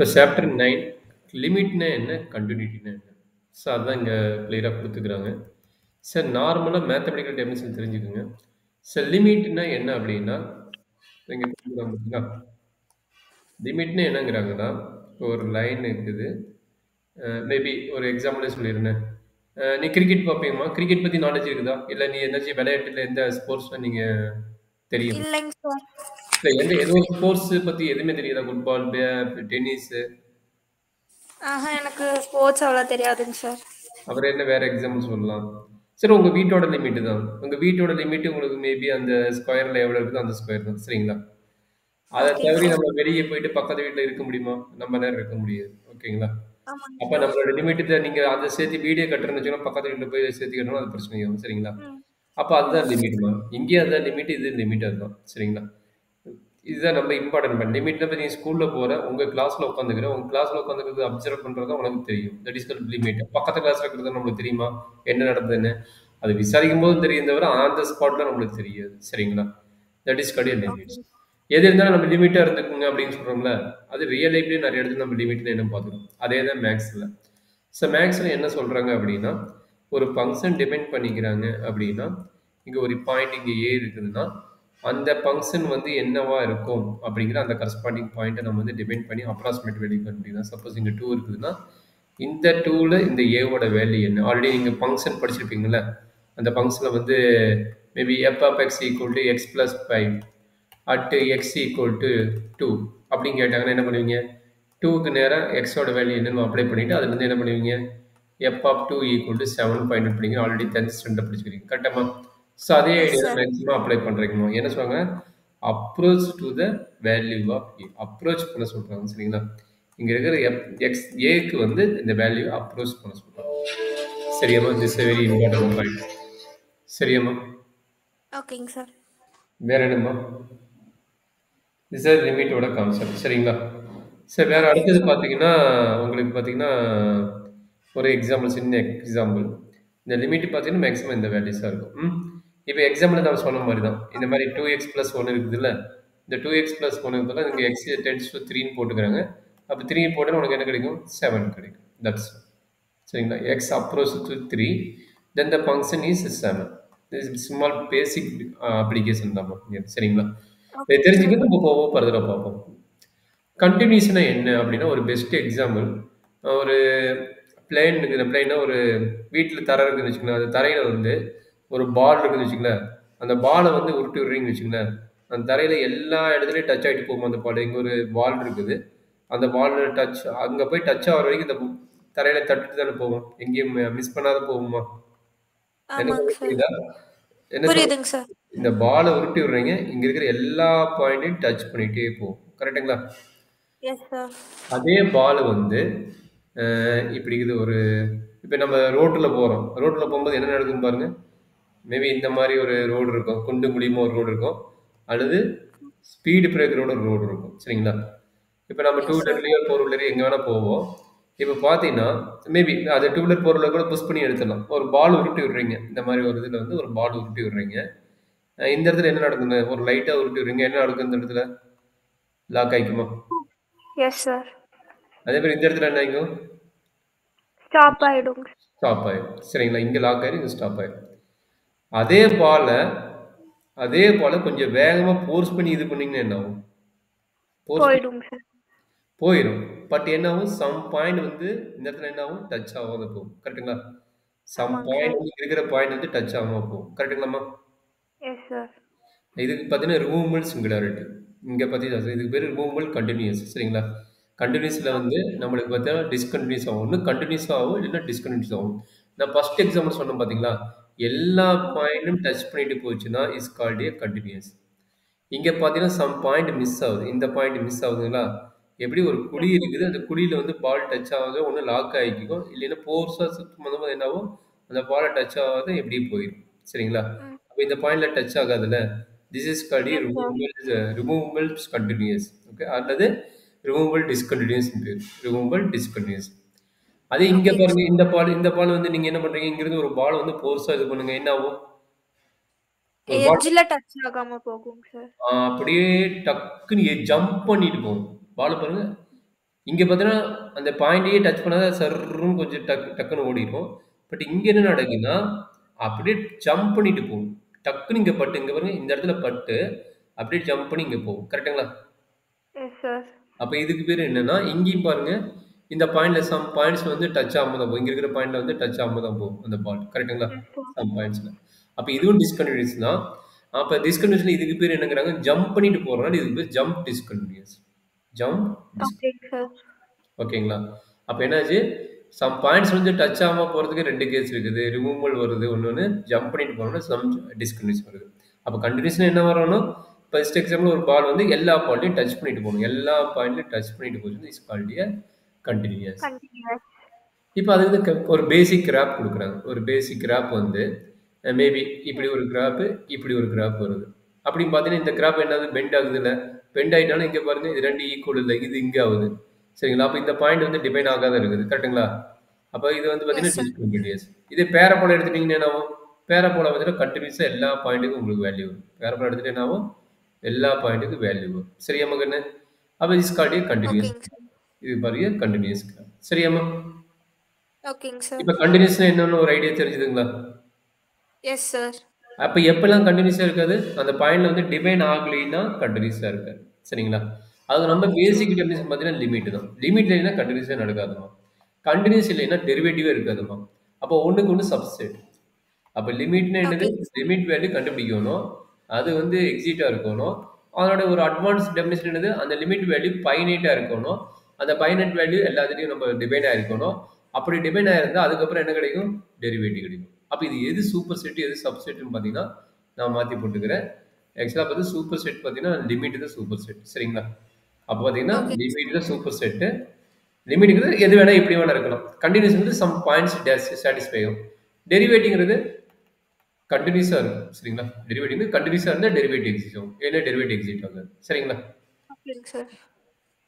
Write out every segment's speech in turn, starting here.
இப்போ சாப்டர் 9 லிமிட்னா என்ன கண்டினியூட்டினா என்ன ஸோ அதுதான் இங்கே கிளியராக கொடுத்துக்கிறாங்க சார் நார்மலாக மேத்தமெட்டிக்கல் டெஃபினிஷன் தெரிஞ்சுக்கோங்க சார் லிமிட்னா என்ன அப்படின்னா இங்கே பார்த்தீங்களா லிமிட்னா என்னங்கிறாங்கன்னா இப்போ ஒரு லைன் இருக்குது மேபி ஒரு எக்ஸாம்பிளே சொல்லிடுறேன் நீ கிரிக்கெட் பார்ப்பீங்கம்மா கிரிக்கெட் பற்றி நாலேஜ் இருக்குதா இல்லை நீ எதாச்சும் விளையாட்டில் எந்த ஸ்போர்ட்ஸில் நீங்கள் தெரியுமா இல்லைங்க சார். இல்லை ஏதோ ஸ்போர்ட்ஸ் பற்றி எதுவுமே தெரியாதா ஃபுட்பால் டென்னிஸு எனக்கு ஸ்போர்ட்ஸ் அவ்வளோ தெரியாதுங்க சார். அப்புறம் என்ன வேற எக்ஸாம்பிள் சொல்லலாம் சரி உங்க வீட்டோட லிமிட் தான் உங்க வீட்டோட லிமிட் உங்களுக்கு மேபி அந்த ஸ்கொயர்ல எவ்வளவு இருக்குதோ அந்த ஸ்கொயர் தான் சரிங்களா அதை ஓகேங்க தவிர சார். நம்ம வெளியே போயிட்டு பக்கத்து வீட்டில் இருக்க முடியுமா நம்ம நேரம் இருக்க முடியாது ஓகேங்களா ஆமாங்க அப்ப சார். நம்மளோட லிமிட் நீங்க அதை சேர்த்து வீடியோ கட்டுறேன்னு வச்சுக்கோங்க பக்கத்து வீட்டில் போய் சேர்த்து கட்டணும் அது பிரச்சனை ஆகும் சரிங்களா ம். அப்ப அதுதான் லிமிட்மா இங்கேயும் அதுதான் லிமிட் இது லிமிட் அதுதான் சரிங்களா இதுதான் நம்ம இம்பார்ட்டன்ட் பண்ண லிமிட்ல நீ ஸ்கூல்ல போற உங்க கிளாஸ்ல உட்காந்துக்கிற உங்க கிளாஸ்ல உட்காந்துக்கிறது அப்சர்வ் பண்றது உனக்கு தெரியும் தட் இஸ் கால்ட் லிமிட் பக்கத்து கிளாஸ்ல இருக்கிறது நம்மளுக்கு தெரியுமா என்ன நடந்ததுன்னு அது விசாரிக்கும் போது தெரியும் தவிர ஆன் ஸ்பாட்ல நம்மளுக்கு தெரியாது சரிங்களா that is called limits okay. எது இருந்தாலும் நம்ம லிமிட்டா இருந்துக்குங்க அப்படின்னு சொல்றோம்ல அது ரியல் லைஃப்லயும் நிறைய இடத்துல நம்ம லிமிட்ல என்ன பார்த்துக்கணும் அதே தான் மேக்ஸ்ல ஸோ மேக்ஸ்ல என்ன சொல்றாங்க அப்படின்னா ஒரு ஃபங்க்ஷன் டிபெண்ட் பண்ணிக்கிறாங்க அப்படின்னா இங்க ஒரு பாயிண்ட் இங்க ஏ இருக்குதுன்னா அந்த ஃபங்க்ஷன் வந்து என்னவா இருக்கும் அப்படிங்கிற அந்த கரஸ்பாண்டிங் பாயிண்ட்டை நம்ம வந்து டிபெண்ட் பண்ணி அப்ராக்சிமேட் வேல்யூ கண்டுபிடிக்கலாம் சப்போஸ் இங்கே 2 இருக்குதுன்னா இந்த 2ல இந்த ஏவோட வேல்யூ என்ன ஆல்ரெடி நீங்கள் ஃபங்க்ஷன் படிச்சிருப்பீங்கள்ல அந்த ஃபங்க்ஷனில் வந்து maybe F of X equal to X plus 5 at X equal to 2 அப்படின்னு கேட்டாங்கன்னா என்ன பண்ணுவீங்க 2க்கு நேராக எக்ஸோட வேல்யூ என்னன்னு அப்ளை பண்ணிவிட்டு அதுல இருந்து என்ன பண்ணுவீங்க f of 2 equal to 7 find out பண்ணிங்க ஆல்ரெடி 10th ஸ்டாண்டர்ட் படிச்சிருக்கீங்க கரெக்டாமா ஸோ அதே yes idea sir. Maximum apply பண்ணுறீங்கம்மா என்ன சொல்லுவாங்க approach to the value of A approach பண்ண சொல்கிறாங்க சரிங்களா இங்கே இருக்கிற எக்ஸ் ஏக்கு வந்து இந்த வேல்யூ அப்ரோச் பண்ண சொல்கிறாங்க சரியாம்மா திஸ் வெரி இம்பார்ட்டன்ட் பாயிண்ட் சரியாம்மா ஓகேங்க சார். வேற என்னம்மா திஸ் ஆர் லிமிட்டோட கான்செப்ட் சரிங்களா சரி வேற ஓகேங்க அடுத்தது சார். பார்த்தீங்கன்னா உங்களுக்கு பார்த்தீங்கன்னா ஒரு எக்ஸாம்பிள் சின்ன எக்ஸாம்பிள் இந்த லிமிட் பார்த்தீங்கன்னா மேக்ஸிமம் இந்த வேல்யூஸாக இருக்கும் இப்போ எக்ஸாம்பிள் நான் சொன்ன மாதிரி தான் இந்த மாதிரி 2x ப்ளஸ் 1 இருக்குதுல்ல இந்த 2x ப்ளஸ் 1 இருக்குதுல்ல இங்கே எக்ஸ் டென்ஸ் டு 3ன்னு போட்டுக்கிறாங்க அப்போ 3 போட்டால் உனக்கு என்ன கிடைக்கும் 7 கிடைக்கும் தட்ஸ் சரிங்களா X approach to 3 then the function is 7 small basic application தான் சரிங்களா இதை ஓகேங்க சார். தெரிஞ்சுக்கிட்டு நம்ம போவோம் ஃபர்தராக பார்ப்போம் கண்டினியூஷனா என்ன அப்படின்னா ஒரு பெஸ்ட் எக்ஸாம்பிள் ஒரு பிளேன் இருக்குது பிளேனா ஒரு வீட்டில் தரை இருக்குதுன்னு வச்சுக்கோங்களேன் அந்த தரையில் வந்து ஒரு பால் இருக்குதுன்னு வச்சுக்கோங்களேன் அந்த பாலை வந்து உருட்டி விடுறீங்கன்னு வச்சுக்கோங்களேன் அந்த தரையில் எல்லா இடத்துலையும் டச் ஆகிட்டு போகும் அந்த பால் இங்கே ஒரு பால் இருக்குது அந்த பாலில் டச் அங்கே போய் டச் ஆகிற வரைக்கும் இந்த தரையில் தட்டுட்டு தானே போகும் எங்கேயும் மிஸ் பண்ணாத போகுமா என்ன ஆமாங்க சார். புரியுதா என்ன சொல்ல புரியுதுங்க சார். இந்த பாலை உருட்டி விடுறீங்க இங்கே இருக்கிற எல்லா பாயிண்ட்டையும் டச் பண்ணிகிட்டே போகும் கரெக்டுங்களா எஸ் சார். அதே பால் வந்து இப்படி இது ஒரு இப்போ நம்ம ரோட்டில் போகிறோம் ரோட்டில் போகும்போது என்ன நடக்குன்னு பாருங்க மேபி இந்த மாதிரி ஒரு ரோடு இருக்கும் குண்டு குழியுமா ஒரு ரோடு இருக்கும் அல்லது ஸ்பீடு பிரேக்கரோட ஒரு ரோடு இருக்கும் சரிங்களா இப்போ நம்ம டூ எஸ் சார். வீலர்லேயோ ஃபோர் வீலரையோ எங்கே வேணால் போவோம் இப்போ பார்த்தீங்கன்னா மேபி அது டூ வீலர் ஃபோர் வீலர் கூட புஷ் பண்ணி எடுத்துடலாம் ஒரு பால் உருட்டி விடுறீங்க இந்த மாதிரி ஒரு இதில் வந்து ஒரு பால் உருட்டி விடுறீங்க இந்த இடத்துல என்ன நடக்குங்க ஒரு லைட்டாக உருட்டி விடுறீங்க என்ன நடக்கும் இந்த இடத்துல லாக் ஆகிக்குமா எஸ் சார். அதே மாதிரி இந்த இடத்துல என்ன ஆகிக்கும் ஸ்டாப் ஆயிடுங்க. ஸ்டாப் ஆயிடும் சரிங்களா இங்கே லாக் ஆயிடும் இங்கே ஸ்டாப் ஆயிடும் அதே பாலை கொஞ்சம் வேகமாக ஃபோர்ஸ் பண்ணி இது பண்ணீங்கன்னா என்ன ஆகும் ஃபோர்ஸ் பண்ணி போயிடுங்க சார். போயிடும் பட் என்ன ஆகும் சம் பாயிண்ட் வந்து இந்த இடத்துல என்ன ஆகும் டச் ஆகாத போகும் கரெக்டுங்களா சம் ஆமாங்க பாயிண்ட் சார். இருக்கிற பாயிண்ட் வந்து டச் ஆகாம போகும் கரெக்டுங்களாம்மா எஸ் சார். இதுக்கு பார்த்தீங்கன்னா ரிமூவபிள் சிங்குலாரிட்டி இங்கே பார்த்தீங்கன்னா இதுக்கு பேர் ரிமூவபிள் கண்டினியூஸ் சரிங்களா கண்டினியூஸில் வந்து நம்மளுக்கு பார்த்தீங்கன்னா டிஸ்கண்டினியூஸ் ஆகும் ஒன்று கண்டினியூஸ் ஆகும் இல்லைன்னா டிஸ்கண்டினியூஸ் ஆகும் நான் ஃபர்ஸ்ட் எக்ஸாம்பிள் சொன்னேன் பார்த்தீங்களா எல்லா பாயிண்ட்டும் டச் பண்ணிட்டு போச்சுன்னா இஸ் கால்ட் ஏ கண்டினியூஸ் இங்கே பார்த்தீங்கன்னா சம் பாயிண்ட் மிஸ் ஆகுது இந்த பாயிண்ட் மிஸ் ஆகுதுங்களா எப்படி ஒரு குழி எஸ் சார். இருக்குது அந்த குழியில் வந்து பால் டச் ஆகுது ஒன்று லாக் ஆகிக்கும் இல்லைன்னா ஃபோர்ஸாக சுற்றும் போது என்ன ஆகும் அந்த பாலை டச் ஆகாத எப்படியே போயிடும் சரிங்களா ம். அப்போ இந்த பாயிண்ட்ல டச் ஆகாதுல்ல this is called yes sir. Removable continuous okay அல்லது ரிமூவபிள் டிஸ்கண்டினியூஸ் ரிமூவபிள் டிஸ்கண்டினியூஸ் அதே இங்க ஓகேங்க பாருங்க சார். இந்த பால் வந்து நீங்க என்ன பண்றீங்க இங்கிருந்து ஒரு பால் வந்து ஃபோர்ஸா இது பண்ணுங்க என்ன ஆகும் ஒரு பால் எட்ஜில் டச் ஆகாம போகுங்க சார். அப்படியே டக்குன்னு ஜம்ப் பண்ணிட்டு போகும் பால் பாருங்க இங்க பார்த்தீங்கன்னா, அந்த பாயிண்ட்டயே டச் பண்ணாத சர்ருன்னு கொஞ்சம் டக்குன்னு ஓடிரும். பட் இங்க என்ன நடக்குதுன்னா, அப்படியே ஜம்ப் பண்ணிட்டு போகும். டக்குன்னு இங்க பட்டு இங்க பாருங்க, இந்த இடத்துல பட்டு, அப்படியே ஜம்ப் பண்ணி இங்க போகும். கரெக்ட்டுங்களா? Yes, sir. அப்ப இதுக்கு பேரு என்னன்னா, இங்கேயும் பாருங்க, இந்த பாயிண்ட்ல சம் பாயிண்ட்ஸ் வந்து டச் ஆகாம தான் போகும். இங்க இருக்கிற பாயிண்ட்ல வந்து டச் ஆகாம தான் போகும் அந்த பால். கரெக்ட்டுங்களா? Yes, sir. சம் பாயிண்ட்ஸ்ல. அப்ப இதுவும் டிஸ்கன்டினியூஸ் தான். அப்ப டிஸ்கன்டினியூஸ்ல இதுக்கு பேரு என்னங்கிறாங்க, ஜம்ப் பண்ணிட்டு போறனால இதுக்கு பேரு ஜம்ப் டிஸ்கன்டினியூஸ். ஜம்ப் டிஸ்கன்டினியூஸ். Okay, sir. ஓகேங்களா? அப்ப என்னாச்சு? சம் பாயிண்ட்ஸ் வந்து டச் ஆகாம போறதுக்கு 2 கேஸ் இருக்குது. ரிமூவல் வருது. இன்னொன்னு ஜம்ப் பண்ணிட்டு போனோம்னா சம் டிஸ்கன்டினியூஸ் வருது. அப்ப கன்டினியூஸ்னா என்ன வரணும்? ஃபர்ஸ்ட் எக்ஸாம்பிள் ஒரு பால் வந்து எல்லா பாயிண்ட்லயும் டச் பண்ணிட்டு போகணும். எல்லா பாயிண்ட்லயும் டச் பண்ணிட்டு போச்சுன்னா is called a continuous. Continuous. இப்ப அது வந்து ஒரு பேசிக் கிராப் குடுக்குறாங்க. ஒரு பேசிக் கிராப் வந்து மேபி இப்படி ஒரு கிராப், இப்படி ஒரு கிராப் வருது. அப்படின்னு பார்த்தீங்கன்னா, இந்த கிராப் என்னது பெண்ட் ஆகுதுல்ல. பெண்ட் ஆயிட்டாலும் இங்க பாருங்க இது 2 ஈக்குவல் இல்ல. இது இங்க ஆகுது. சரிங்களா? அப்ப இந்த பாயிண்ட் வந்து டிஃபைன் ஆகாத இருக்குது. கரெக்ட்டுங்களா? அப்ப இது வந்து Yes, பார்த்தீங்கன்னா sir. டிஸ்கன்டினியூஸ். இதே பேரபோலா எடுத்துட்டீங்கன்னா என்ன ஆகும்? பேரபோலா பார்த்தீங்கன்னா கன்டினியூஸா எல்லா பாயிண்ட்டுக்கும் உங்களுக்கு வேல்யூ வரும். பேரபோலா எடுத்துட்டு என்ன ஆகும்? எல்லா பாயிண்ட்டுக்கும் வேல்யூ வரும். சரியா மகனே? அப்ப is called a continuous. Okay, sir. இது பாருங்க கன்டினியூஸ் கிராப். சரியாம்மா? Okay, sir. இப்ப கன்டினியூஸ்னா என்னன்னு ஒரு ஐடியா தெரிஞ்சுதுங்களா? Yes, sir. அப்ப எப்பலாம் கன்டினியூஸா இருக்காது? அந்த பாயிண்ட்ல வந்து டிஃபைன் ஆகலைன்னா கன்டினியூஸா இருக்காது. சரிங்களா? அது நம்ம Okay, sir. பேசிக் டெஃபினிஷன் பார்த்தீங்கன்னா லிமிட் தான். லிமிட் இல்லைன்னா கன்டினியூஸா நடக்காதும்மா. கன்டினியூஸ் இல்லைன்னா டெரிவேட்டிவே இருக்காதும்மா. அப்போ ஒண்ணுக்கு ஒண்ணு சப்செட். அப்ப லிமிட்னா என்னது? Okay, sir. லிமிட் வேல்யூ கண்டுபிடிக்கணும். அது வந்து எக்ஸிட்டா இருக்கணும். அதோட ஒரு அட்வான்ஸ் டெஃபினிஷன் என்னது? அந்த லிமிட் வேல்யூ ஃபைனைட்டா இருக்கணும். அந்த ஃபைனைட் வேல்யூ எல்லாத்துலயும் நம்ம டிஃபைன் ஆயிருக்கணும். அப்படி டிஃபைன் ஆயிருந்தா அதுக்கப்புறம் என்ன கிடைக்கும்? டெரிவேட்டிவ் கிடைக்கும். அப்ப இது எது சூப்பர் செட், எது சப்செட்ன்னு பார்த்தீங்கன்னா, நான் மாத்தி போட்டுக்கிறேன். ஆக்சுவலா பார்த்து சூப்பர் செட் பார்த்தீங்கன்னா, லிமிட் தான் சூப்பர் செட். சரிங்களா? அப்ப பார்த்தீங்கன்னா, Okay, sir. லிமிட் தான் சூப்பர் செட். லிமிட்ங்கிறது எது வேணா எப்படி வேணா இருக்கலாம். கன்டினியூஸ்ங்கிறது சம் பாயிண்ட்ஸ் சாட்டிஸ்ஃபை ஆகும். டெரிவேட்டிவ்ங்கிறது கன்டினியூஸா இருக்கும். சரிங்களா? டெரிவேட்டிவ் கன்டினியூஸா இருந்தா டெரிவேட்டிவ் எக்ஸிஸ்ட் ஆகும். இல்லைன்னா டெரிவேட்டிவ் எக்ஸிஸ்ட் ஆகாது. சரிங்களா? Okay, sir.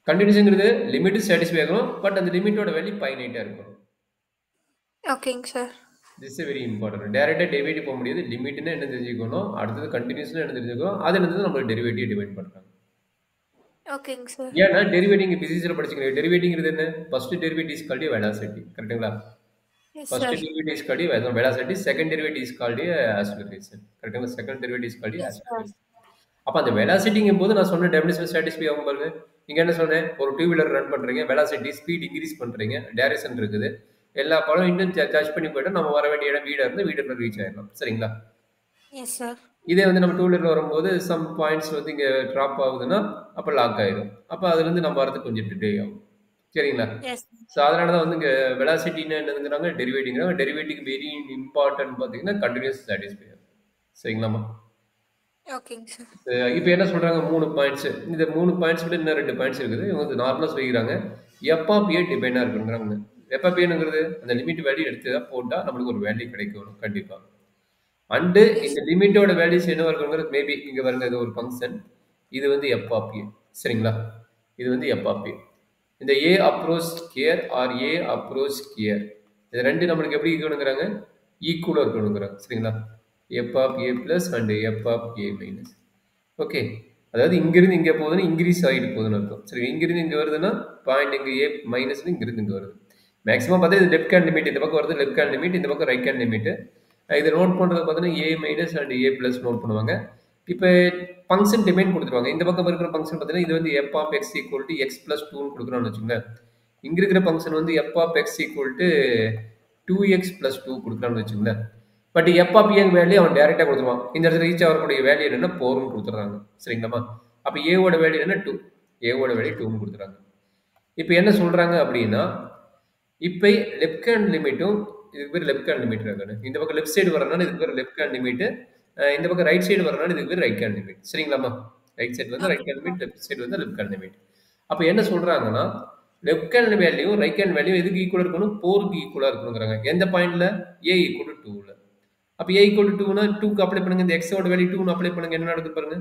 கன்டினியூஸ்ங்கிறது லிமிட் சாட்டிஸ்ஃபை ஆகணும். பட் அந்த லிமிட்டோட வேல்யூ ஃபைனைட்டா இருக்கணும். Okay, sir. This is very important. டைரக்டா டெரிவேட்டிவ் போக முடியாது. லிமிட்னா என்ன தெரிஞ்சுக்கணும். அடுத்தது கன்டினியூஸ்னா என்ன தெரிஞ்சுக்கணும். அதுல இருந்து நம்ம டெரிவேட்டிவ் டிஃபைன் பண்றாங்க. Okay, sir. ஏன்னா டெரிவேட்டிவ் பிசிக்ஸ்ல படிச்சுக்கிறீங்க. டெரிவேட்டிவ்ங்கிறது என்ன? First derivative is called velocity. கரெக்ட்டுங்களா? Yes, first sir. Derivative is called velocity. Second derivative is called acceleration. கரெக்ட்டுங்களா? Second derivative is called Yes, sir. Acceleration. அப்ப அந்த வெலாசிட்டிங்கும் போது நான் சொன்ன டெஃபினிஷன் சாட்டிஸ்ஃபை ஆகும் பாருங்க. நீங்க என்ன சொன்னேன்? ஒரு டூ வீலர் ரன் பண்றீங்க. வெலாசிட்டி ஸ்பீட் இன்க்ரீஸ் பண்றீங்க. டைரக்ஷன் இருக்குது. எல்லா பழம் இன்னும் டச் பண்ணி போயிட்டா நம்ம வர வேண்டிய இடம் வீடா இருந்து வீடுல ரீச் ஆயிடலாம். சரிங்களா? Yes, sir. இதே வந்து நம்ம டூ வீலர்ல வரும்போது சம் பாயிண்ட்ஸ் வந்து இங்க டிராப் ஆகுதுன்னா அப்ப லாக் ஆயிடும். அப்ப அதுல இருந்து நம்ம வரதுக்கு கொஞ்சம் டிலே ஆகும். சரிங்களா? Yes. ஸோ அதனால தான் வந்து இங்க வெலாசிட்டின்னு என்னதுங்கிறாங்க டெரிவேட்டிங்கிறாங்க. டெரிவேட்டிவ் வெரி இம்பார்ட்டன்ட் பார்த்தீங்கன்னா கண்டினியூஸ் சாட்டிஸ்ஃபை ஆகும். சரிங்களாம்மா? Okay, sir. இப்ப என்ன சொல்றாங்க 3 பாயிண்ட்ஸ். இந்த 3 பாயிண்ட்ஸ் விட இன்னும் 2 பாயிண்ட்ஸ் இருக்குது. இவங்க வந்து நார்மலா சொல்லிக்கிறாங்க. எஃப் ஆஃப் ஏ டிபெண்டா இருக்குங்கிறாங்க. எஃப் ஆஃப் ஏங்கிறது அந்த லிமிட் வேல்யூ எடுத்து போட்டா நம்மளுக்கு ஒரு வேல்யூ கிடைக்கும் கண்டிப்பா. And Yes. இந்த லிமிட்டோட வேல்யூஸ் என்னவா இருக்குங்கிறது மேபி இங்க பாருங்க இது ஒரு ஃபங்க்ஷன். இது வந்து எஃப் ஆஃப் ஏ. சரிங்களா? இது வந்து எஃப் ஆஃப் ஏ. இந்த A approach here or A approach here இது ரெண்டு நம்மளுக்கு எப்படி இருக்கணுங்கிறாங்க? ஈக்குவலா இருக்கணுங்கிறாங்க. சரிங்களா? F of A plus and F of A minus. Okay. அதாவது இங்கிருந்து இங்க போகுதுன்னா இன்க்ரீஸ் ஆகிட்டு போகுதுன்னு அர்த்தம். சரி இங்கிருந்து இங்க வருதுன்னா பாயிண்ட் இங்க ஏ மைனஸ் இங்கிருந்து இங்க வருது. மேக்ஸிமம் பார்த்தா இது லெஃப்ட் ஹேண்ட் லிமிட் இந்த பக்கம் வருது லெஃப்ட் ஹேண்ட் லிமிட் இந்த பக்கம் ரைட் ஹேண்ட் லிமிட். இதை நோட் பண்றது பார்த்தீங்கன்னா A minus and A plus note பண்ணுவாங்க. இப்போ ஃபங்க்ஷன் டிஃபைன் கொடுத்துருவாங்க. இந்த பக்கம் இருக்கிற ஃபங்க்ஷன் பார்த்தீங்கன்னா இது வந்து f of X equal to x plus டூன்னு கொடுக்குறோம்னு வச்சுக்கோங்களேன். இங்க இருக்கிற ஃபங்க்ஷன் வந்து f of X equal to two x plus two கொடுக்குறான்னு வச்சுக்கோங்களேன். But F of A value அவன் டேரெக்டாக கொடுத்துருவான். இந்த இடத்துல ரீச் ஆகக்கூடிய வேல்யூ என்னன்னா போர்னு கொடுத்துட்றாங்க. சரிங்களாம்மா? அப்போ ஏவோட வேல்யூ என்ன டூ. ஏவோட வேல்யூ டூன்னு கொடுத்துறாங்க. இப்போ என்ன சொல்றாங்க அப்படின்னா இப்போ லெஃப்ட் ஹேண்ட் லிமிட்டும் இதுக்கு பேர் லெஃப்ட் ஹேண்ட் லிமிட் இருக்காது. இந்த பக்கம் லெஃப்ட் சைடு வரனால இதுக்கு பேர் லெஃப்ட் ஹேண்ட் லிமிட். இந்த பக்கம் ரைட் சைடு வரனால இதுக்கு பேர் ரைட் ஹேண்ட் லிமிட். சரிங்களாம்மா? ரைட் சைடு வந்து right Okay, hand sir. Limit left side வந்து லெஃப்ட் ஹேண்ட் லிமிட். அப்போ என்ன சொல்றாங்கன்னா left hand value right hand value எதுக்கு ஈக்குவலாக இருக்கணும்? போருக்கு ஈக்குவலாக இருக்கணுங்கிறாங்க. எந்த பாயிண்ட்ல? ஏ ஈக்குவல் டு டூவில். அப்போ ஏ ஈக்குவல் டு டூனா டூக்கு அப்ளை பண்ணுங்க. இந்த எக்ஸோட வேல்யூ டூன்னு அப்ளை பண்ணுங்க. என்ன நடக்குது பாருங்க.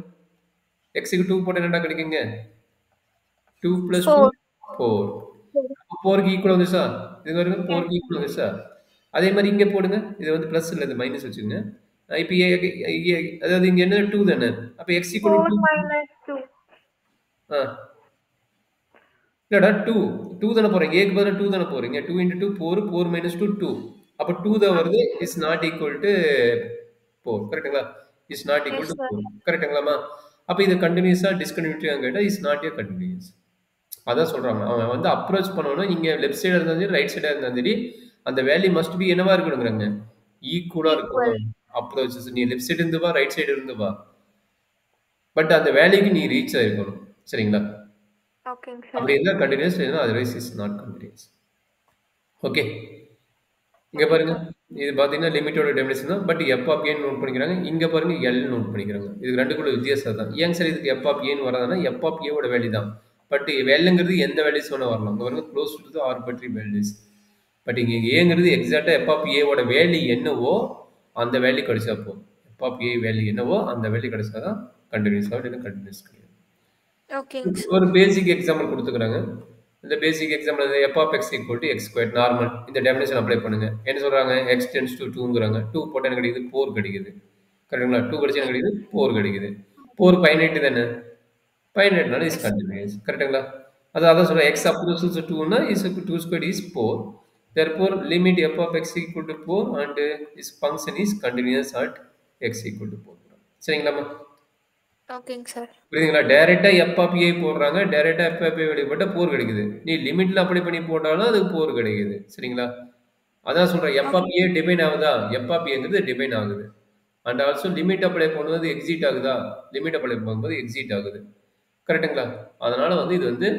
எக்ஸுக்கு டூ போட்டு என்னடா கிடைக்குங்க? Two plus two 4. ஃபோர். 4. ஃபோருக்கு ஈக்குவல் வந்துச்சா? இது வரைக்கும் ஃபோருக்கு ஈக்குவல் வந்துச்சா? அதே மாதிரி இங்கே போடுங்க. இது வந்து ப்ளஸ் இல்லை இது மைனஸ் வச்சுக்கோங்க. இப்போ அதாவது இங்கே என்ன டூ தானே? அப்போ எக்ஸ் ஈக்குவல் 4 டூ. minus 2. ஆ இல்லடா 2 2 தானே போறீங்க ஏக்கு பதிலா 2 தானே போறீங்க 2 இன்டு 2 4 4 மைனஸ் 2 2 அப்போ 2 தான் வருது Okay. Is not equal to 4 கரெக்ட்டுங்களா is not equal Yes, to sir. 4 கரெக்ட்டுங்களாமா அப்போ இது கண்டினியூஸா டிஸ்கண்டினியூட்டியா கேட்டால் இஸ் நாட் ஏ கண்டினியூஸ் அதான் சொல்றாங்க அவன் வந்து அப்ரோச் பண்ணணும் இங்க லெஃப்ட் சைடா இருந்தாலும் சரி ரைட் சைடா இருந்தாலும் சரி அந்த வேல்யூ மஸ்ட் பி என்னவா இருக்கணுங்கிறாங்க ஈக்குவலா Equal. இருக்கணும் அப்ரோச் நீ லெஃப்ட் சைடு இருந்து வா ரைட் சைடு இருந்து வா பட் அந்த வேல்யூக்கு நீ ரீச் ஆயிருக்கணும் சரிங்களா Okay, sir. அப்படி இருந்தால் கண்டினியூஸ் இல்லைன்னா otherwise is not continuous okay இங்க Okay, பாருங்க sir. இது பாத்தீங்கன்னா லிமிட்டோட டெபினிஷன் தான் பட் எஃப் ஆஃப் ஏன்னு நோட் பண்ணிக்கிறாங்க இங்க பாருங்க எல் நோட் பண்ணிக்கிறாங்க இது ரெண்டுக்குள்ள வித்தியாசம் தான் ஏன் சார் இதுக்கு எஃப் ஆஃப் ஏன்னு வராதுன்னா எஃப் ஆஃப் ஏவோட வேல்யூ தான் பட் எல்லுங்கிறது எந்த வேல்யூஸ் வேணா வரலாம் இங்க பாருங்க close to arbitrary values but இங்க ஏங்கிறது எக்ஸாக்டா எஃப் ஆஃப் ஏவோட வேல்யூ என்னவோ அந்த வேல்யூ கிடைச்சா போதும் எஃப் ஆஃப் ஏ வேல்யூ என்னவோ அந்த வேல்யூ கிடைச்சாதான் கண்டினியூஸ் ஆகும் கண்டினியூஸ் கிடையாது Okay, sir. ஒரு பேசிக் எக்ஸாம்பிள் கொடுத்துக்கிறாங்க இந்த basic example f of X equal to x square normal இந்த டெஃபினேஷன் அப்ளை பண்ணுங்க என்ன சொல்றாங்க எக்ஸ் டென்ஸ் டு டூங்கிறாங்க டூ போட்டால் என்ன கிடைக்குது ஃபோர் கிடைக்குது கரெக்டுங்களா டூ கிடைச்சா என்ன கிடைக்குது ஃபோர் கிடைக்குது ஃபோர் பதினெட்டு தானே பதினெட்டுனால இஸ் Yes, sir. கண்டினியூஸ் கரெக்டுங்களா அதான் சொல்றேன் எக்ஸ் அப்ரோச்சல் டு டூனா is two square is four therefore limit f of x equal to 4 and this function is continuous at x equal to 4 சரிங்களாமா Okay, sir. புரியுதுங்களா டைரக்டா எஃப் ஆஃப் ஏ போடுறாங்க டைரக்டா F of ஏ வெளிப்பட்ட போர் கிடைக்குது நீ லிமிட்ல அப்ளை பண்ணி போட்டாலும் அது போர் கிடைக்குது சரிங்களா அதான் சொல்றேன் F of Okay. A define ஆகுதா எஃப் ஆஃப் ஏங்கிறது டிபைன் ஆகுது அண்ட் ஆல்சோ லிமிட் அப்ளை பண்ணும்போது எக்ஸிட் ஆகுதா லிமிட் அப்ளை பண்ணும்போது எக்ஸிட் ஆகுது கரெக்டுங்களா அதனால வந்து இது வந்து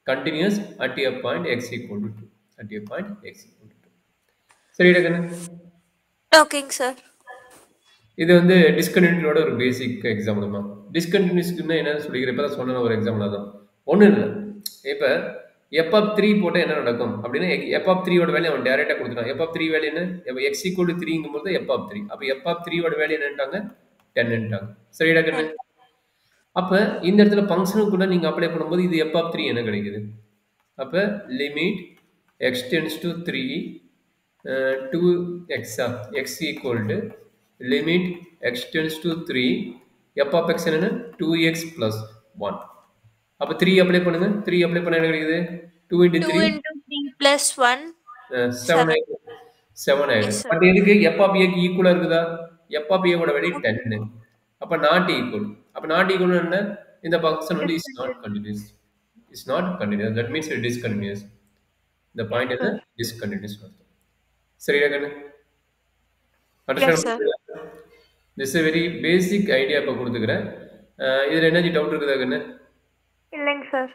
continuous at a point X equal to 2 at a point X equal to 2 சரிடா கண்ணு Okay, sir. இது வந்து டிஸ்கண்டினியூட்டியோட ஒரு பேசிக் எக்ஸாம்பிள் தான் டிஸ்கண்டினியூஸ்க்குன்னா என்னன்னு சொல்லிக்கிறேன் இப்போ தான் சொன்ன ஒரு எக்ஸாம்பிள் தான் ஒன்றும் இல்லை இப்போ எஃப் ஆஃப் த்ரீ போட்டால் என்ன நடக்கும் அப்படின்னா எஃப் ஆஃப் த்ரீயோட வேலையை அவன் டேரெக்டாக கொடுத்துட்டான் எஃப் ஆஃப் த்ரீ வேலை என்ன எக்ஸ் ஈக்குவல் டு த்ரீங்கும் போது எஃப் ஆஃப் த்ரீ அப்போ எஃப் ஆஃப் த்ரீயோட வேலை என்னன்ட்டாங்க டென்னுட்டாங்க சரிடா கண்ணு And அப்போ இந்த இடத்துல ஃபங்க்ஷனுக்கு கூட நீங்கள் அப்ளை பண்ணும்போது இது எஃப் ஆஃப் த்ரீ என்ன கிடைக்குது அப்போ limit X tends to three 2x x equal to limit x tends to 3 f of x என்னன்னா 2x plus 1 அப்ப 3 அப்ளை பண்ணுங்க 3 அப்ளை பண்ணா என்ன கிடைக்குது 2 into 2 3 into 3 plus 1, 7 7. ஆயிடும் 7 Yes, ஆயிடும் sir. பட் எதுக்கு f of a க்கு ஈக்குவலா இருக்குதா f of a ஓட வேல்யூ 10 அப்ப நாட் ஈக்குவல் அப்ப நாட் ஈக்குவல் என்ன இந்த ஃபங்க்ஷன் வந்து is not Discontinuous. Continuous is not continuous that means it is continuous இந்த Yes, பாயிண்ட் என்ன sir. டிஸ்கண்டினியூஸ் சரியா கண்ணு Yes, understand sir. This very basic idea இப்போ கொடுத்துக்கிறேன் இதில் என்ன டவுட் இருக்குதா கண்ணு இல்லைங்க சார்.